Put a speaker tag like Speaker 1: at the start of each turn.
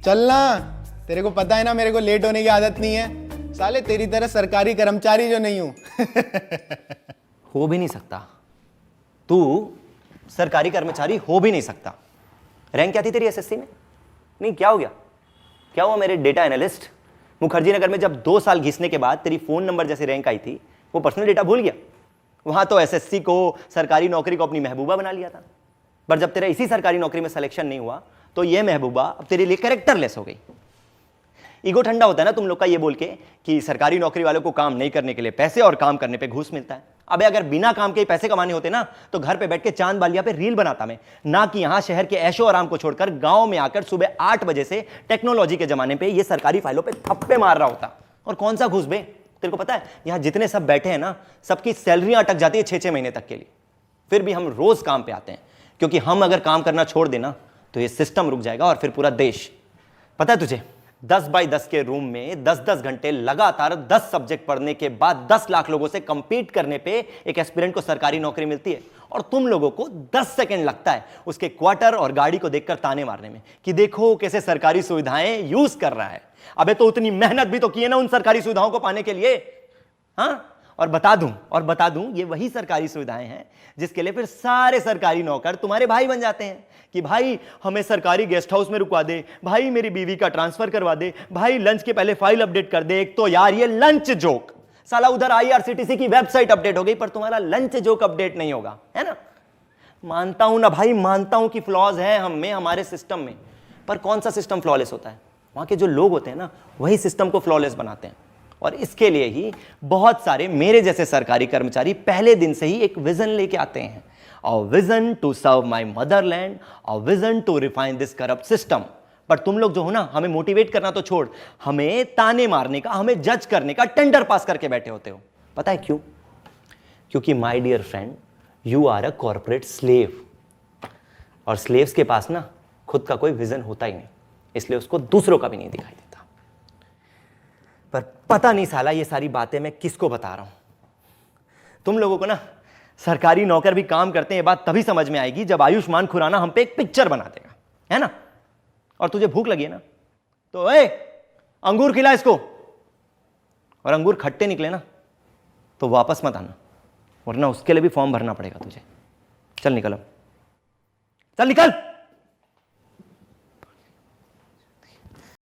Speaker 1: चलना, तेरे को पता है ना मेरे को लेट होने की आदत नहीं है। साले तेरी तरह सरकारी कर्मचारी जो नहीं हूं।
Speaker 2: हो भी नहीं सकता, तू सरकारी कर्मचारी हो भी नहीं सकता। रैंक क्या थी तेरी एसएससी में? नहीं, क्या हो गया? क्या हुआ मेरे डेटा एनालिस्ट? मुखर्जी नगर में जब 2 साल घिसने के बाद तेरी फोन नंबर जैसी रैंक आई थी, वो पर्सनल डेटा भूल गया? वहां तो एसएससी को, सरकारी नौकरी को अपनी महबूबा बना लिया था। पर जब तेरा इसी सरकारी नौकरी में सिलेक्शन नहीं हुआ तो ये महबूबा अब तेरे लिए कैरेक्टरलेस हो गई। ईगो ठंडा होता है ना तुम लोग का ये बोल के कि सरकारी नौकरी वालों को काम नहीं करने के लिए पैसे और काम करने पे घूस मिलता है। अबे अगर बिना काम के ही पैसे कमाने होते ना तो घर पे बैठ के चांद बालिया पे रील बनाता मैं, ना कि यहां शहर के ऐशो आराम को छोड़कर गांव में आकर सुबह 8 बजे से टेक्नोलॉजी के जमाने पे ये सरकारी फाइलों पे थप्पे मार रहा होता। और कौन सा घूस बे? तेरे को पता है यहां जितने सब बैठे हैं ना, सबकी सैलरियां अटक जाती है 6-6 महीने तक के लिए। फिर भी हम रोज काम पे आते हैं, क्योंकि हम अगर काम करना छोड़ देना तो ये सिस्टम रुक जाएगा और फिर पूरा देश। पता है तुझे, 10 बाई 10 के रूम में 10-10 घंटे लगातार 10 सब्जेक्ट पढ़ने के बाद 10 लाख लोगों से कंपीट करने पे एक एस्पिरेंट को सरकारी नौकरी मिलती है, और तुम लोगों को 10 सेकंड लगता है उसके क्वार्टर और गाड़ी को देखकर ताने मारने में कि देखो कैसे सरकारी सुविधाएं यूज कर रहा है। अबे तो उतनी मेहनत भी तो की है ना उन सरकारी सुविधाओं को पाने के लिए। हाँ, और बता दूं ये वही सरकारी सुविधाएं हैं जिसके लिए फिर सारे सरकारी नौकर तुम्हारे भाई बन जाते हैं कि भाई हमें सरकारी गेस्ट हाउस में रुकवा दे, भाई मेरी बीवी का ट्रांसफर करवा दे, भाई लंच के पहले फाइल अपडेट कर दे। एक तो यार ये लंच जोक, साला उधर आईआरसीटीसी की वेबसाइट अपडेट हो गई पर तुम्हारा लंच जोक अपडेट नहीं होगा, है ना? मानता हूं ना भाई, मानता हूं कि फ्लॉज है हम में, हमारे सिस्टम में, पर कौन सा सिस्टम फ्लॉलेस होता है? वहां के जो लोग होते हैं ना वही सिस्टम को फ्लॉलेस बनाते हैं। और इसके लिए ही बहुत सारे मेरे जैसे सरकारी कर्मचारी पहले दिन से ही एक विजन लेके आते हैं, और vision to serve my motherland, और vision to refine this corrupt system. पर तुम लोग जो हो ना, हमें मोटिवेट करना तो छोड़, हमें ताने मारने का, हमें जज करने का टेंडर पास करके बैठे होते हो। पता है क्यों? क्योंकि my dear friend, you are a corporate slave, और स्लेव्स के पास ना खुद का कोई विजन होता ही नहीं, इसलिए उसको दूसरों का भी नहीं दिखाई देता। पर पता नहीं साला ये सारी बातें मैं किसको बता रहा हूं। तुम लोगों को ना सरकारी नौकर भी काम करते हैं, ये बात तभी समझ में आएगी जब आयुष्मान खुराना हम पे एक पिक्चर बना देगा, है ना? और तुझे भूख लगी है ना, तो अंगूर खिला इसको, और अंगूर खट्टे निकले ना तो वापस मत आना, वरना उसके लिए भी फॉर्म भरना पड़ेगा तुझे। चल निकल, चल निकल।